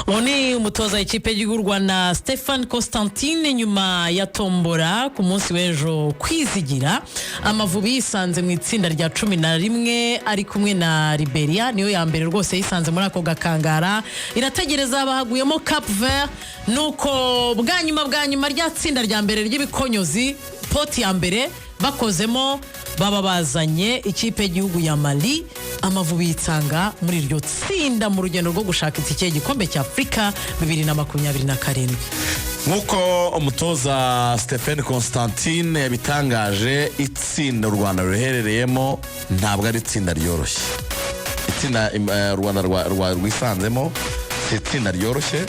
Oni umutoza w'ikipe y'u Rwanda Stefan Constantine nyuma ya tombora ku munsi w'ejo kwizigira Amavubi yisanze mu itsinda rya 11 ari kumwe na Liberia niyo ya mbere rwose yisanze muri ako gakangara irategereza abahaguyemo Cap Vert nuko bwa nyuma rya tsinda rya mbere ry'ibikonyozi poti ya mbere bakozemo baba bazanye ikipe y'igihugu ya Mali Amavubi yitsanga muri iryo tsinda mu rugendo rwo gushaka itike y'igikombe cya Afrika 2027 nkuko umutoza Stefan Constantine yabitangaje itsinda u Rwanda ruherereyemo ntabwo ari itsinda ryoroshye itsinda Rwanda rwisanzemo si itsinda ryoroshye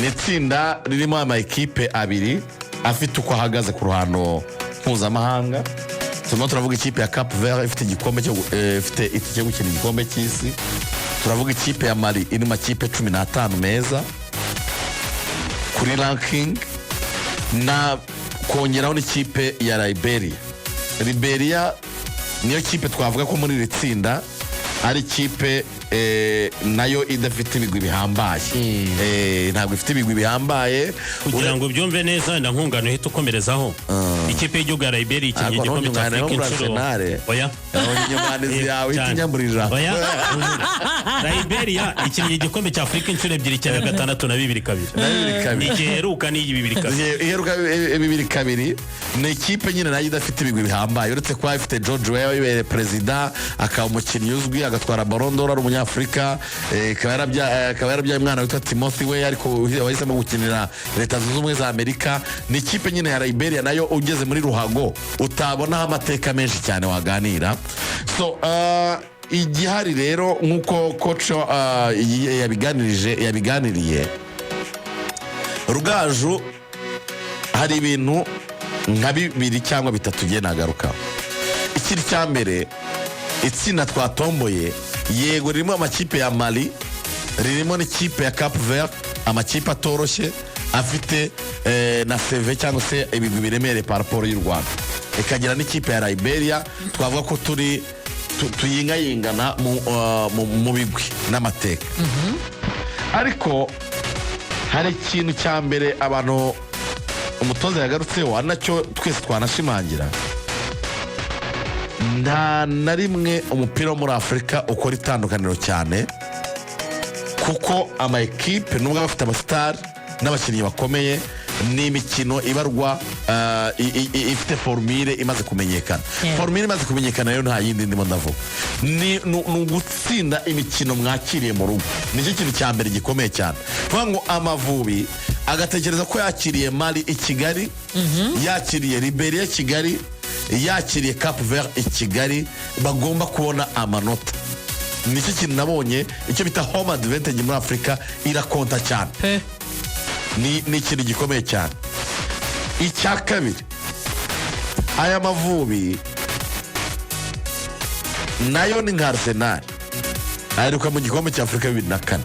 ni itsinda ririmo ama ekipe abiri afite uko ahagaze ku ruhando mpuzamahanga turimo turavuga ikipe ya Cap Vert ifite igikombe ifite itike yo gukina igikombe cy'isi turavuga ikipe ya Mali iri mu kipe 15 meza kuri ranking na kongeraho n'ikipe ya Liberia niyo kipe twavuga ko muri iri tsinda ari kipe nayo idafite ibigwi bihambaye ntabwo ifite ibigwi bihambaye kugira ngo byumve neza ndahungano hita ukomerezaho ikipe y'Igihugu ya Liberia ikinye igikombe cya Afrika inshuro oya nyamanizi yawe itinyamurira oya Liberia ikinye igikombe cya Afrika inshuro 2 na 2 ni giheruka ni 2 ni ikipe nyine nayo idafite ibigwi bihambaye uretse kwa ifite George Weah president akaba umukinnyi uzwi agatwara Ballon d'Or Afrika kabera mwana witwa Timothy we ariko wahisemo gukinira Leta Zunze Ubumwe za Amerika ni ikipe nyine ya Liberia nayo ugeze muri ruhago utabona amateka menshi cyane waganira so igihari rero nkuko coach yabiganiriye Rugaju hari ibintu nka 2 cyangwa 3 giye nagaruka ikiri cyambere itsinda twatomboye yego ririmo amakipe ya Mali ririmo n'ikipe ya Cap Vert amakipe atoroshye afite na CV cyangwa se ibigwi biremere par rapport y'u Rwanda ikagira n'ikipe ya Liberia twavuga ko turi tuyingayingana mu bigwi n'amateka ariko hari ikintu cya mbere abantu umutoza yagarutseho anacyo twese twanashimangira nta na rimwe umupira wo muri Afrika ukora itandukaniro cyane kuko ama equipe nubwo bafite abastar n'abakinnyi bakomeye ni imikino ibarwa ifite formule imaze kumenyekana formule imaze kumenyekana rero nta yindi ndimo ndavuga ni gutsinda imikino mwakiriye mu rugo nicyo kintu cya mbere gikomeye cyane vuga ngo Amavubi agatekereza ko yakiriye Mali i Kigali yakiriye Liberia i Kigali yakiriye Cap Vert i Kigali bagomba kubona amanota nicyo kintu nabonye icyo bita home advantage muri Afrika irakonta cyane ni ikintu gikomeye cyane icya kabiri aya Mavubi nayo ni nka Arsenal aheruka mu gikombe cya Afrika 2004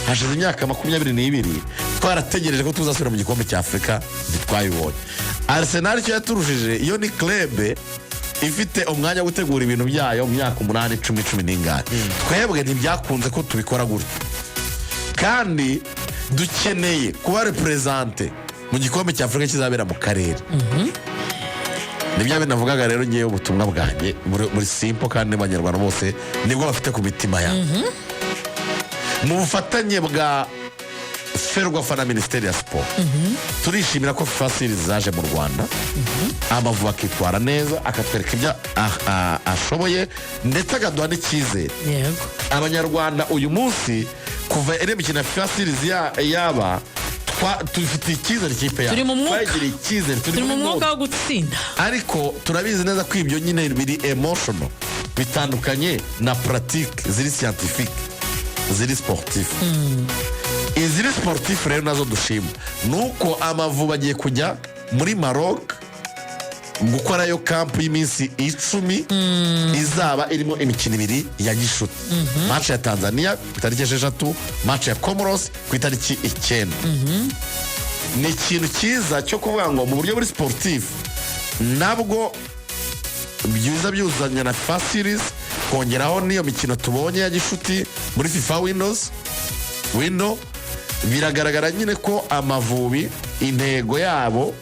hashize imyaka 22 twarategereje ko tuzasubira mu gikombe cya Afrika ntitwayibonye Arsenal icyo yaturushije iyo ni club ifite umwanya wo gutegura ibintu byayo mu myaka 8 10 n'ingana twebwe ntibyakunze ko tubikora gutyo kandi dukeneye kuba represente mu gikombe cya Afrika kizabera mu karere nibyo binavugaga rero ngiye ubutumwa bwanjye muri simple kandi n'abanyarwanda bose nibwo bafite ku mitima yabo mu bufatanye bwa Ferwafa na Ministeri ya Sport turishimira ko FIFA Series zaje mu Rwanda Amavubi akitwara neza akatwereka ibyo ashoboye ndetse agaduha n'icyizere abanyarwanda uyu munsi kuva ere mikina FIFA Series yaba tufite icyizere kipe yacu turi mu mwuka wo gutsinda ariko turabizi neza ko ibyo nyine biri emotional bitandukanye na pratique ziri scientifique ziri sportif iziri sportif rero nazo dushima nuko Amavubi agiye kujya muri Maroc gukorayo camp y'iminsi 10 izaba irimo imikino 2 ya gishuti match ya Tanzania itariki 6 match ya Comoros ku itariki 9 ni ikintu cyiza cyo kuvuga ngo mu buryo buri sportif nabwo byuzanya na FIFA Series kongeraho niyo mikino tubonye ya gishuti muri FIFA window biragaragara nyine ko Amavubi intego yabo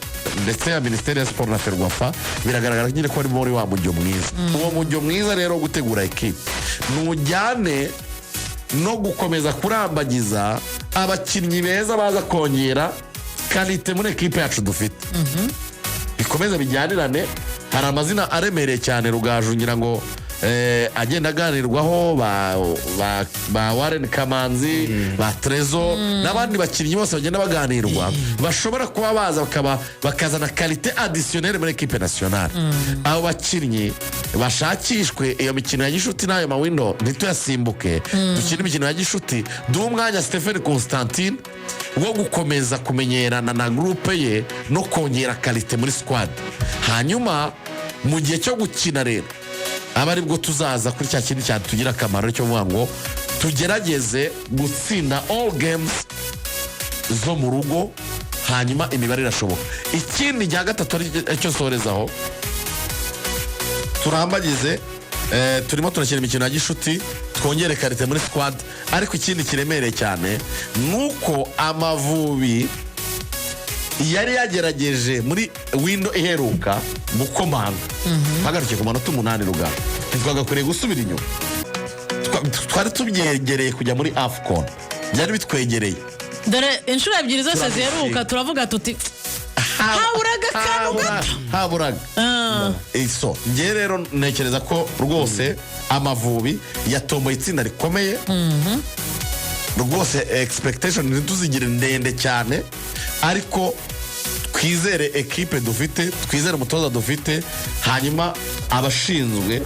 ndetse ya Minisiteri ya Siporo na Ferwafa biragaragara nyine ko ari muri wa mujyo mwiza. Uwo mujyo mwiza rero wo gutegura ekipe nujyane no gukomeza kurambagiza abakinnyi beza baza kongera kalite muri ekipe yacu dufite. Bikomeza bijyanirane. Hari amazina aremereye cyane Rugaju ngira ngo agenda aganirwaho ba Warren Kamanzi, ba Trezo n'abandi bakinnyi bose bagenda baganirwa bashobora kuba baza bakazana kalite additionnelle muri equipe nationale. Abo bakinnyi bashakishwe iyo mikino ya gishuti n'ayo mawindo ntituyasimbuke, dukina imikino ya gishuti duha umwanya Stephen Constantine wo gukomeza kumenyerana na groupe ye no kongera kalite muri squad. Hanyuma mu gihe cyo gukina rero aba aribwo tuzaza kuri cya kintu cyatugira akamaro cyo kuvuga ngo tugerageze gutsinda all games zo mu rugo, hanyuma imibare irashoboka. Ikindi cya gatatu aricyo sorezaho turambagize, turimo turakina imikino ya gishuti twongere karite muri squad, ariko ikindi kiremereye cyane nuko Amavubi yari yagerageje muri window iheruka gukomanga hagarukiye ku manota 8 Rugamba, ntitwagakwiriye gusubira inyuma. Twari tubyegereye kujya muri AFCON, byari bitwegereye. Dore inshuro ebyiri zose ziheruka turavuga tuti haburaga akantu gato, haburaga. So ngewe rero ntekereza ko rwose Amavubi yatomboye itsinda rikomeye rwose. Expectation ntituzigire ndende cyane, ariko twizere ekipe dufite, twizere umutoza dufite, hanyuma abashinzwe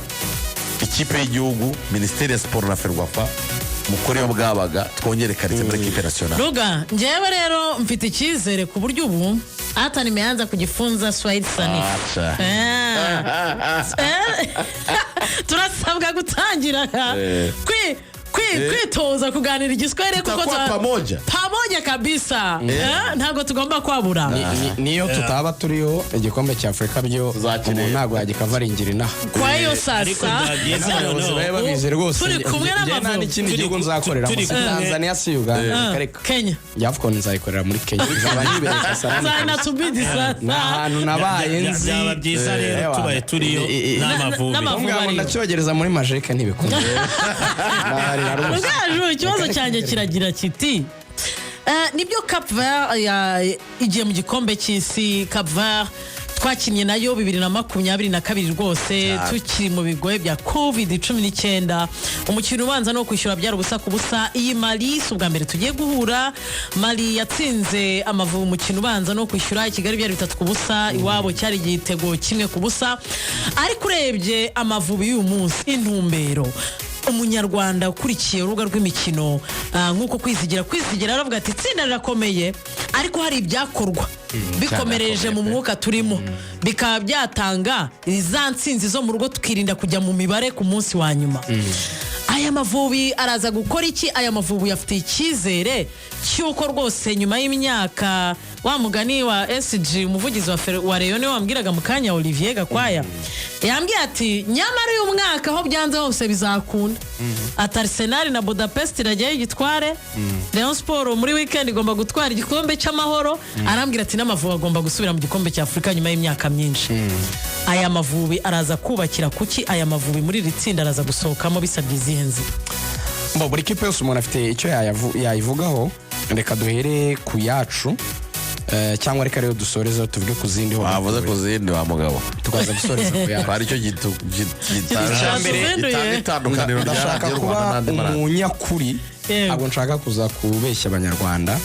ikipe y'igihugu Minisiteri ya Siporo na Ferwafa mukoreyo bwabaga twongere karite muri ekipe nationale. Ruga ngewe rero mfite icyizere ku buryo ubu hata nimeanza kujifunza Swahili sanifu. Turasabwa gutangira kwitoza kuganira igiswahili kuko pamoja kabisa. Ntabwo tugomba kwabura. Niyo tutaba turiho igikombe cya Afrika byo umuntu ntabwo yagikavaringira inaha. Kwa hiyo sasa turi kumwe n'Amavubi. Ikindi gihugu nzakorera muri Tanzania, si Uganda, Kenya. AFCON nzayikorera muri Kenya. Bizaba nibereka sana. Zana tubidi sasa. N'ahantu nabaye nzi. Byaba byiza rero tubaye turiyo n'Amavubi. Ngamo ndacyogereza muri Majeka ntibikunda. Rugaju ikibazo cyanjye kiragira kiti nibyo Cap Vert igiye mu gikombe cy'isi. Cap Vert twakinnye nayo 2022 rwose tukiri mu bigoye bya COVID-19. Umukino ubanza no kwishyura byari ubusa ku busa. Iyi Mali si ubwa mbere tugiye guhura. Mali yatsinze Amavubi umukino ubanza no kwishyura i Kigali byari 3 ku busa, iwabo cyari igitego 1 ku busa. Ariko urebye Amavubi y'uyu munsi intumbero umunyarwanda ukurikiye urubuga rw'imikino nk'uko kwizigira aravuga ati itsinda rirakomeye, ariko hari ibyakorwa bikomereje mu mwuka turimo bikaba byatanga za ntsinzi zo mu rugo tukirinda kujya mu mibare ku munsi wa nyuma. Aya Mavubi araza gukora iki? Aya Mavubi yafite icyizere cyuko rwose nyuma y'imyaka wa mugani wa SG umuvugizi wa Rayon wambwiraga mu kanya Olivier Gakwaya yambwiye ati nyamara uyu mwaka aho byanze hose bizakunda. Ati Arsenal na Budapest iragiye igitware, Rayon Sport muri weekend igomba gutwara igikombe cy'amahoro. Arambwira ati n'Amavubi agomba gusubira mu gikombe cya Afrika nyuma y'imyaka myinshi. Aya Mavubi araza kubakira kuki? Aya Mavubi muri iri tsinda araza gusohokamo bisabye izihenzi. Buri kipe yose umuntu afite icyo yayivugaho. Reka duhere ku yacu cyangwa reka rero dusoreza tuvuge ku zindi ho. Wavuze ku zindi wa mugabo. Tukaza gusoreza ku yacu. Hari icyo gitandukaniro ndashaka kuba umunyakuri. Ntabwo nshaka kuza kubeshya abanyarwanda.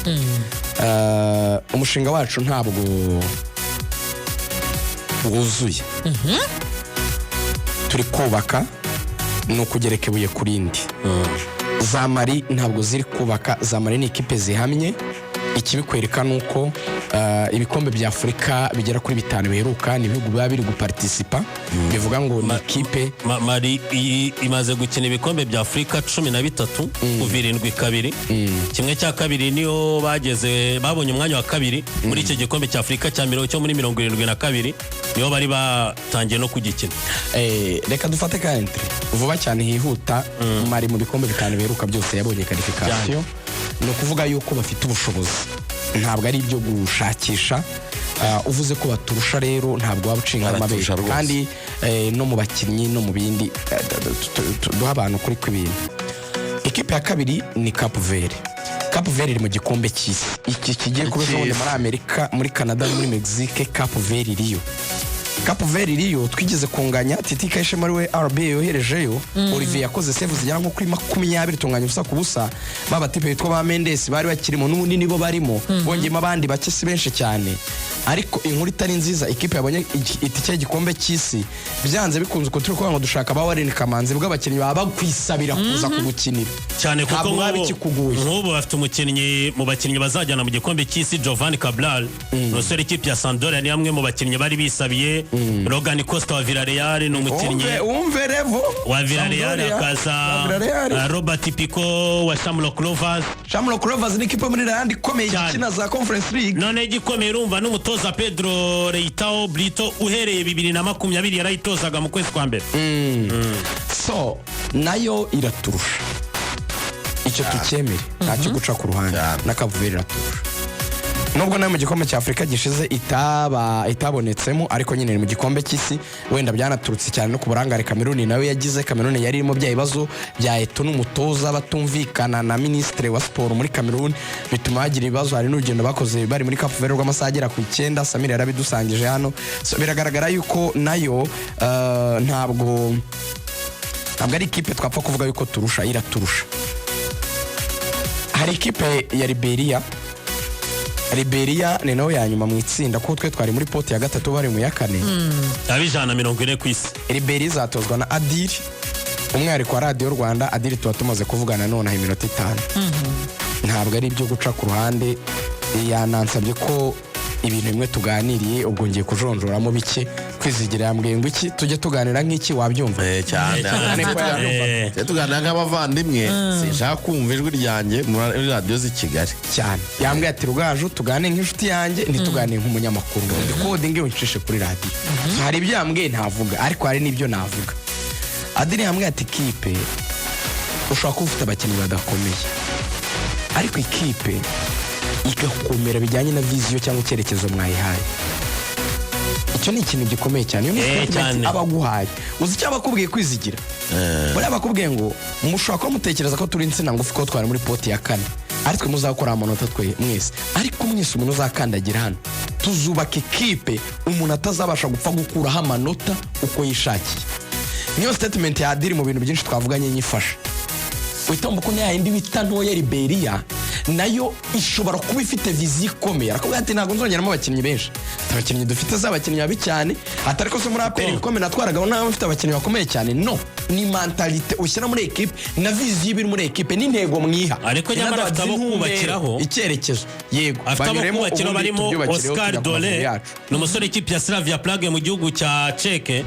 Umushinga wacu ntabwo wuzuye. Turi kubaka no kugereka ibuye kuri indi. Za Mali ntabwo ziri kubaka. Za Mali ni ikipe zihamye. Ikibikwereka nuko ibikombe bya Afrika bigera kuri 5 biheruka ni ibihugu biba biri guparticipa. Bivuga ngo ni ikipe Mali imaze gukina ibikombe bya Afrika 13 kuva 7-2. Kimwe cya kabiri niyo babonye umwanya wa kabiri muri icyo gikombe cya Afrika cya cyo muri 72 niyo bari batangiye no kugikina. Reka dufate ka entry vuba cyane hihuta. Mali mu bikombe 5 biheruka byose yabonye qualification. ni ukuvuga yuko bafite ubushobozi ntabwo ari ibyo gushakisha. Uvuze ko baturusha rero ntabwo waba ucinga amabere kandi no mu bakinnyi no mu bindi duha abantu kuri kw'ibintu. Ikipe ya kabiri ni Cape Verde. Cape Verde iri mu gikombe cy'isi iki kigiye kubera muri Amerika, muri Canada, muri Mexique. Cape Verde iriyo. Cape Verde iriyo twigeze kunganya Titi Kayishema ari we RB yoherejeyo. Olivier yakoze save zigera nko kuri 20 tunganya ubusa ku busa. Baba tipe yitwa ba Mendes bari bakirimo n'ubundi nibo barimo bongema abandi bake si benshi cyane. Ariko inkuru itari nziza, ikipe yabonye itike y'igikombe cy'isi byanze bikunze ko turi kuvuga ngo dushaka ba Warren Kamanzi bw'abakinnyi baba kwisabira kuza kugukinira cyane kuko nk'ubu bafite umukinnyi mu bakinnyi bazajyana mu gikombe cy'isi Giovanni Cabral umusore ikipe ya Sampdoria ni amwe mu bakinnyi bari bisabiye. Logan Costa wa Villarreal ni umukinnyi umve revo wa Villarreal, akaza Robert Pico wa Shamrock Rovers. Shamrock Rovers ni ikipe muri Rwanda ikomeye ikina za Conference League. None igikomeye urumva n'umutoza Pedro Leitao Brito uhereye 2020 yarayitozaga mu kwezi kwa mbere. So nayo iraturusha icyo tukemere ntacyo guca ku ruhande na Cape Verde iraturusha. Nubwo nayo mu gikombe cya Afrika gishize itabonetsemo, ariko nyine mu gikombe cy'isi wenda byanaturutse cyane no ku burangare Cameroon nawe yagize. Cameroon yari irimo bya ibibazo bya Eto n'umutoza batumvikana na ministre wa sport muri Cameroon, bituma hagira ibibazo. Hari n'urugendo bakoze bari muri Cape Verde rw'amasaha agera ku 9. Samir yarabidusangije hano. So biragaragara yuko nayo ntabwo ari ikipe twapfa kuvuga yuko turusha, iraturusha. Hari ikipe ya Liberia ni nawe ya nyuma mu itsinda kuko twe twari muri poti ya gatatu bari mu ya kane. Abijana 40 ku isi. Liberia izatozwa na Adil, umwihariko wa Radio Rwanda. Adil tuba tumaze kuvugana none iminota 5. Ntabwo ari ibyo guca ku ruhande. Yanansabye ko ibintu bimwe tuganiriye ubwo ngiye kujonjoramo bike. Kwizigira yambwiye ngo iki tujye tuganira nk'iki wabyumva cyane tuganira nk'abavandimwe. Sinshaka kumva ijwi ryanjye muri radio z'i Kigali cyane. Yambwiye ati Rugaju tugane nk'inshuti yanjye ntituganire nk'umunyamakuru. Code ngiye ncishe kuri radio. Hari ibyo yambwiye ntavuga ariko hari n'ibyo navuga. Adrien yambwiye ati kipe ushaka kuba ufite abakinnyi badakomeye ariko ikipe igakomera bijyanye na viziyo cyangwa icyerekezo mwayihaye. Icyo ni ikintu gikomeye cyane. Iyo ni abaguhaye uzi icyo abakubwiye kwizigira. Bari abakubwiye ngo mushobora kuba mutekereza ko turi insina ngufi ko twari muri poti ya 4 ariko muzakora amanota twe mwese, ariko mwese umuntu uzakandagira hano tuzubaka ikipe umuntu atazabasha gupfa gukuraho amanota uko yishakiye. Niyo statement ya Adiri mu bintu byinshi twavuganye nyifasha. Witomba ko yindi bita ntoya Liberia nayo ishobora kuba ifite viziyo ikomeye. Arakubwira ati ntabwo nzongeramo abakinnyi benshi, abakinnyi dufite z'abakinnyi babi cyane, atari ko so muri APR ikomeye natwaragaho nawe ufite abakinnyi bakomeye cyane. No, ni mentalite ushyira muri equipe na viziyo biri muri equipe n'intego mwiha. Ariko nyamara afite abo kubakiraho icyerekezo. Yego afite abo kubakiraho barimo Oscar Dole n'umusore ikipe ya Slavia Prague mu gihugu cya Czech,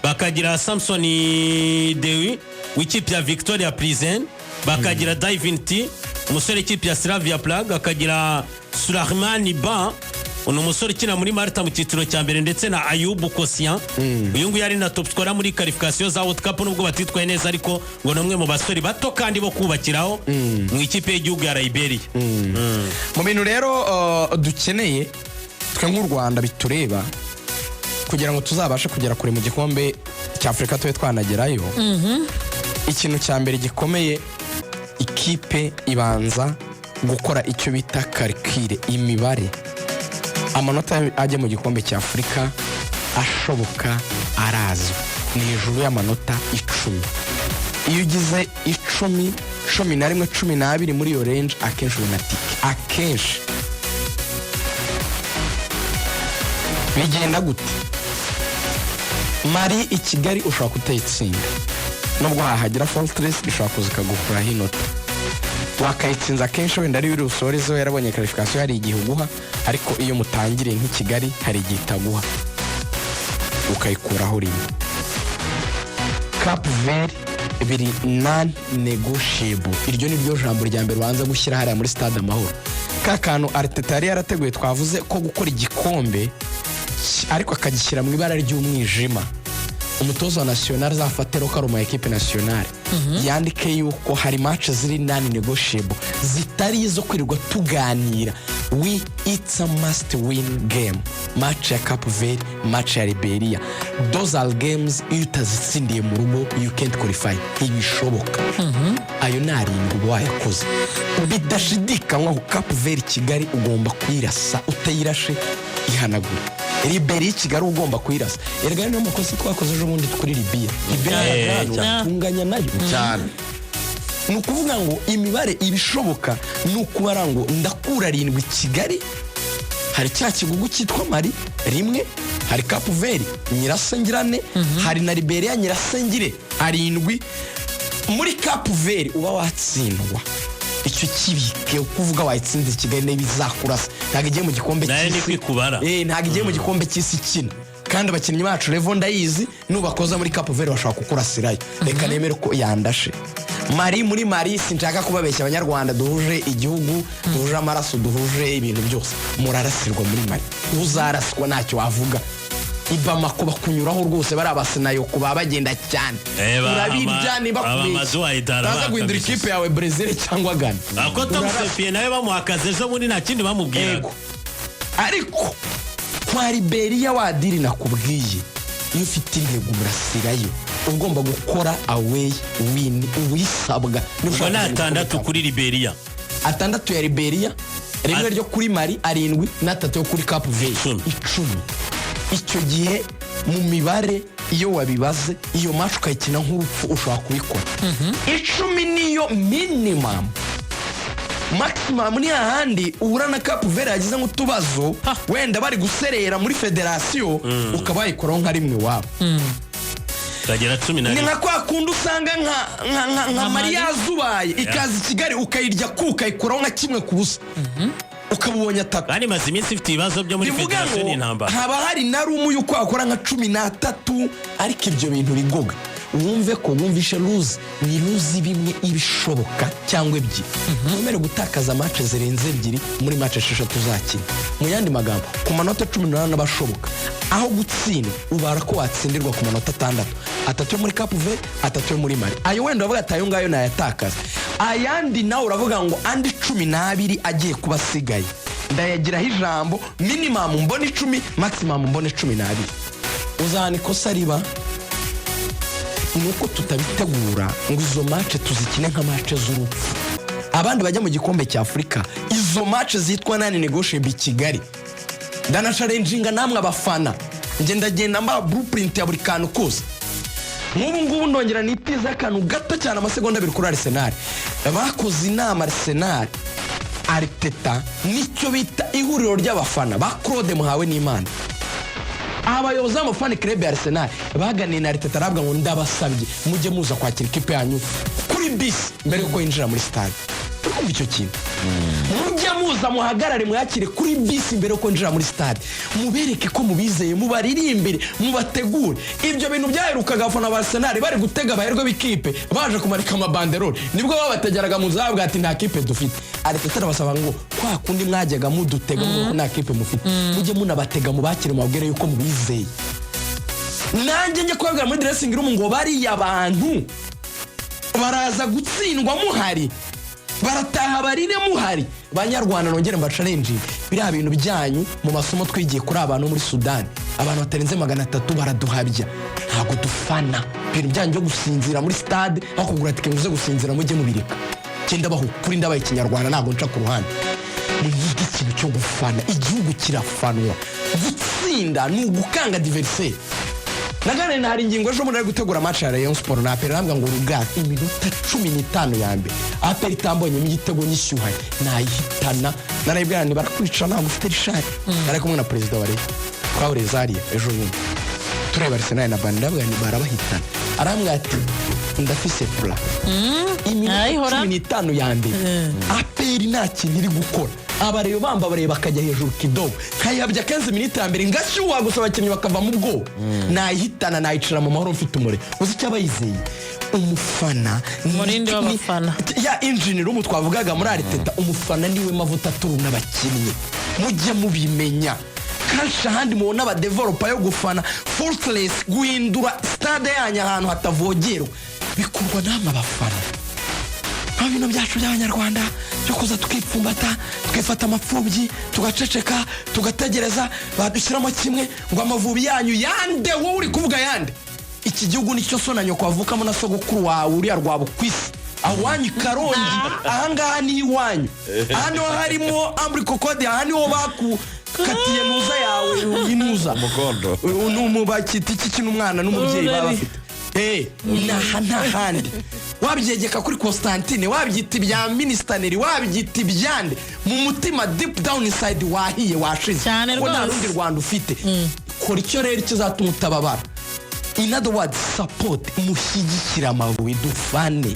bakagira Samson Dewi w'ikipe ya Victoria Plzen, bakagira Divinity umusore ikipe ya Slavia Prague, akagira Sulaiman Ba uno musore kina muri Malta mu cyiciro cya mbere, ndetse na Ayubu Kosian uyu nguyu yari na top scorer muri qualification za World Cup nubwo batitwaye neza, ariko ngo nomwe mu basore bato kandi bo kubakiraho mu ikipe y'igihugu ya Liberia. Mu bintu rero dukeneye twe nk'u Rwanda bitureba kugira ngo tuzabashe kugera kure mu gikombe cya Afrika twe twanagerayo. Ikintu cya mbere gikomeye, ikipe ibanza gukora icyo bita calcul, imibare. Amanota ajya mu gikombe cya Afrika ashoboka arazwi ni hejuru y'amanota 10. Iyo ugize 10, 11, 12 muri iyo range akenshi ubonatike. Akenshi bigenda gute? Mari i Kigali ushobora kutayitsinda, nubwo hahagira Fortress ishobora kuza ikagukuraho inota. Wakayitsinza akenshi wenda ari urusorezo yarabonye qualification hari igihe uguha, ariko iyo mutangire nk'i Kigali hari igihe itaguha ukayikuraho rimwe. Cape Verde biri non negotiable. Iryo ni ryo jambo rya mbere banza gushyira hariya muri Stade Amahoro. Kakano Arteta yari yarateguye twavuze ko gukora igikombe ariko akagishyira mu ibara ry'umwijima. umutoza wa national azafatira ko ari umu equipe nationale yandike yuko hari match ziri non negotiable zitari izo kwirirwa tuganira. It's a must win game. Match ya Cape Verde, match ya Liberia, those are games iyo utazitsindiye mu rugo you can't qualify, ntibishoboka. Ayo ni arindwi wayakoze bidashidikanywa ku Cape Verde Kigali ugomba kwirasa, utayirashe ihanagura. Liberia Kigali ugomba kwirasa. Erega niyo makosa twakoze ejo bundi kuri Liberia tunganya nayo cyane. ni ukuvuga ngo imibare ibishoboka ni ukubara ngo ndakura 7 Kigali, hari cya kigugu cyitwa Mali rimwe, hari Cape Verde nyirasengirane, hari na Liberia nyirasengire 7. Muri Cape Verde uba watsindwa icyo kibike ukuvuga wayitsinze Kigali n'bizakurasa, ntago igiye mu gikombe cy'isi, ntago igiye mu gikombe cy'isi kino, kandi abakinnyi bacu Levo ndayizi nubakoza muri Cape Verde bashaka kukurasirayo. Reka nemere ko yandashe Mari muri Mari, sinshaka kubabeshya abanyarwanda, duhuje igihugu, duhuje amaraso, duhuje ibintu byose, murarasirwa muri Mari, uzaraswa ntacyo wavuga. Ibamako bakunyuraho rwose bari abasenayo kuba bagenda cyane, urabirya niba kubeshya baza guhindura ikipe yawe Brazil cyangwa Ghana, ako tamusefie nawe bamuhakaze ejo bundi nta kindi bamubwira. Ariko kwa Liberia wadiri nakubwiye, iyo ufite intego murasirayo ugomba gukora away win wisabwa. Ubwo na 6 kuri Liberia, 6 ya Liberia, rimwe ryo kuri Mali 7 na 3 yo kuri Cape Verde 10. Icyo gihe mu mibare iyo wabibaze iyo match ukayikina nk'urupfu ushobora kubikora. 10 niyo minimum, maximum ni ahandi uhura na Cape Verde yagize nk'utubazo wenda bari guserera muri federation ukaba yikoraho nka rimwe wabo kagera 10. Ni nka kwa kundi usanga nka Maria Zubaye ikazi Kigali ukayirya ukayikoraho nka kimwe ku busa ukabubonye atatu. Kandi maze iminsi ifite ibibazo byo muri federation n'intambara, haba hari na rumu yuko akora nka 13, ariko ibyo bintu bigoga wumve ko wumvishe lose ni lose bimwe ibishoboka cyangwa ebyiri. Numere gutakaza match zirenze ebyiri muri match 6 tuzakina. Mu yandi magambo ku manota 18 n'abashoboka, aho gutsinda ubara ko watsindirwa ku manota 6, 3 muri Cape Verde, 3 muri Mali. Ayo wenda bavuga atayo ngayo nayatakaza, ayandi nawe uravuga ngo andi 12 agiye kuba sigaye ndayagiraho ijambo, minimum mbone 10, maximum mbone 12. Uzahana ikosa riba nuko tutabitegura ngo izo match tuzikine nka match z'urupfu. Abandi bajya mu gikombe cya Afrika izo match zitwa nani negotiable Kigali, ndana challenginga namwe abafana, nge ndagenda mba blueprint ya buri kantu kose. Nk'ubu ngubu ndongera nitiza akantu gato cyane amasegonda 2 kuri Arsenal. Bakoze inama Arsenal Arteta nicyo bita ihuriro ry'abafana ba Claude Muhawe n'Imana. Abayobozi b'amafani club ya Arsenal baganiye na Arteta arabwa ngo ndabasabye mujye muza kwakira ikipe yanyu kuri bisi mbere yuko yinjira muri stade. Kumva icyo kintu, mujye muza muhagarare mwakire kuri bisi mbere yuko yinjira muri stade, mubereke ko mubizeye, mubaririmbire, mubategure. Ibyo bintu byaherukaga abafana ba Arsenal bari gutega abaherwe b'ikipe baje kumarika amabanderole, nibwo babategeraga mu zabwa ati nta kipe dufite. Arteta arabasaba ngo kwa kundi mwajyaga mudutega ngo nta kipe mufite, mujye munabatega mubakire mubabwire yuko mubizeye. Nanjye njye kwabwira muri dressing room ngo bari abantu baraza gutsindwa muhari, barataha barine muhari. Banyarwanda nongere mba challenge biriya bintu byanyu mu masomo twigiye kuri abantu muri Sudan, abantu batarenze 300 baraduhabya, ntago dufana ibintu byanyu byo gusinzira muri stade aho kugura tike nguze gusinzira mujye mubireka. Kenda baho kuri ndabaye Kinyarwanda ntago nca ku ruhande. Ni ikintu cyo gufana, igihugu kirafanwa, gutsinda ni ugukanga adversaire. Nagane nari ingingo ejo muri gutegura match ya Rayon Sport na Aperi nambwa ngo rugati iminota 15 ya mbere Aperi tambonye mu gitego nyishyuha nayihitana, narayibwira ni barakwica nta gufite rishari. Ari kumwe na president wa Rayon Kwaure Zaria ejo nyine tureba Arsenal na Banda bwa ni barabahitana, arambwa ati ndafise plan iminota 15 ya mbere Aperi nta kintu iri gukora. Abareyo bamba bareba akajya hejuru kidogo kayabya 15 minutes ya mbere ngashyuwa gusa abakinnyi bakava mu bwo nayihitana nayicira mu mahoro mfite umure. Uzi icyo abayizeye umufana murinde w'abafana ya engineer umu twavugaga muri Arteta, umufana niwe mavuta turu n'abakinnyi mujye mubimenya. kanshi ahandi mubona abadevelopa yo gufana fortress, guhindura stade yanyu ahantu hatavogerwa bikorwa n'ama bafana. Nta bintu byacu by'abanyarwanda byo kuza tukipfumbata tukifata amapfubyi tugaceceka tugategereza badushyiramo kimwe ngo Amavubi yanyu yande. Wowe uri kuvuga yande? Iki gihugu nicyo so na nyoko wavukamo na sogokuru wawe uriya rwabo kwisi awanyu Karongi. Ahangaha ni iwanyu, aha niho harimo Ambri Kokode, aha niho bakukatiye nuza yawe inuza umukondo n'umubakiti iki kintu umwana n'umubyeyi baba bafite. Nta handi wabyegeka kuri Constantine, wabyita ibya Ministaneri, wabyita ibyande, mu mutima deep down inside wahiye washize ko nta rundi Rwanda ufite. Kora icyo rero kizatuma utababara. In other words, support, mushyigikira Amavubi dufane.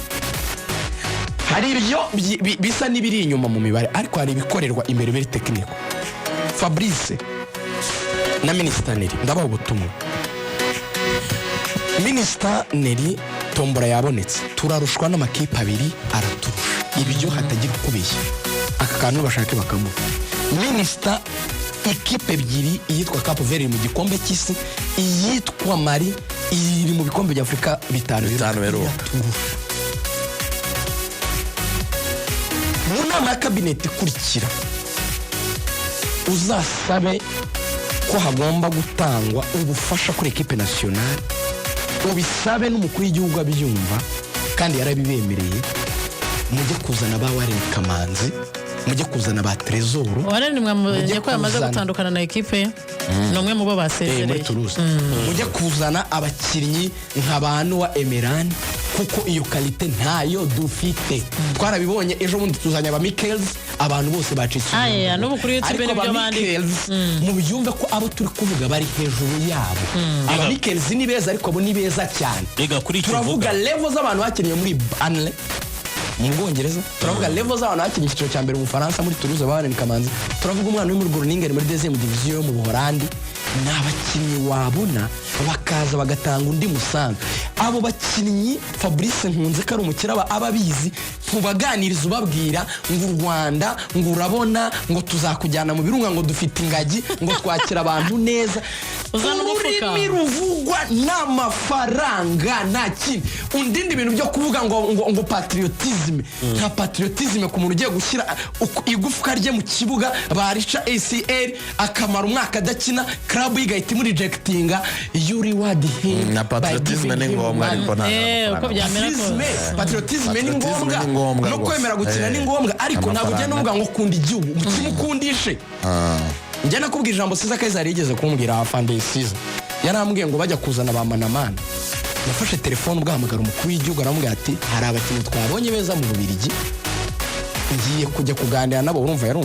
Hari ibyo bisa n'ibiri inyuma mu mibare ariko hari ibikorerwa imbere biri tekiniko. Fabrice na Ministaneri ndabaho ubutumwa. Ministaneri tombora yabonetse, turarushwa n'amakipe abiri araturusha, ibyo hatagira kubeshya. Aka kantu bashake bakamuha. Minister ikipe ebyiri, iyitwa Cape Verde mu gikombe cy'isi, iyitwa Mali iri mu bikombe bya Afrika bitanu rero. Mu nama ya kabineti ikurikira uzasabe ko hagomba gutangwa ubufasha kuri ekipe nationale, ubisabe n'umukuru w'igihugu abyumva kandi yarabibemereye. Mujye kuzana ba Warren Kamanzi, mujye kuzana ba Trezor. Warren mwamuje ko yamaze gutandukana na ekipe nomwe mu bo basezereye. Mujye kuzana abakinnyi nk'abantu wa Emeran kuko iyo kalite ntayo dufite. Twarabibonye ejo bundi tuzanya aba Michaels, abantu bose bacitse. Aya n'ubukuru y'itube n'ibyo bandi. Mu byumve ko abo turi kuvuga bari hejuru yabo. Aba Michaels ni beza ariko abo ni beza cyane. Turavuga level z'abantu bakeneye muri Burnley mu Bwongereza, turavuga level z'abantu bakeneye icyiciro cya mbere mu Faransa muri Toulouse Warren Kamanzi, turavuga umwana uri muri Groningen muri deuxième division yo mu Buholandi. N'abakinnyi wabona bakaza bagatanga undi musanzu. Abo bakinnyi Fabrice nkunze ko ari umukira ababizi, ntubaganiriza ubabwira ngo u Rwanda ngo urabona ngo tuzakujyana mu birunga ngo dufite ingagi ngo twakira abantu neza. Ururimi ruvugwa n'amafaranga nta kindi. Undindi ibintu byo kuvuga ngo patriotisme, nta patriotisme ku muntu ugiye gushyira igufwa rye mu kibuga barica ACL akamara umwaka adakina, club igahita muri rejectinga yuri wadi him. Na patriotisme ni ngombwa ariko nta uko byamera ko patriotisme ni ngombwa no kwemera gukina ni ngombwa ariko ntabwo ugenda uvuga ngo kunda igihugu ukimukundishe. Njye nakubwira ijambo Siza Kaizari yigeze kumbwira afande Siza, yarambwiye ngo bajya kuzana ba Manamana, yafashe telefone ubwahamagara umukuru w'igihugu aramubwira ati hari abakinnyi twabonye beza mu Bubiligi ngiye kujya kuganira nabo. Urumva yari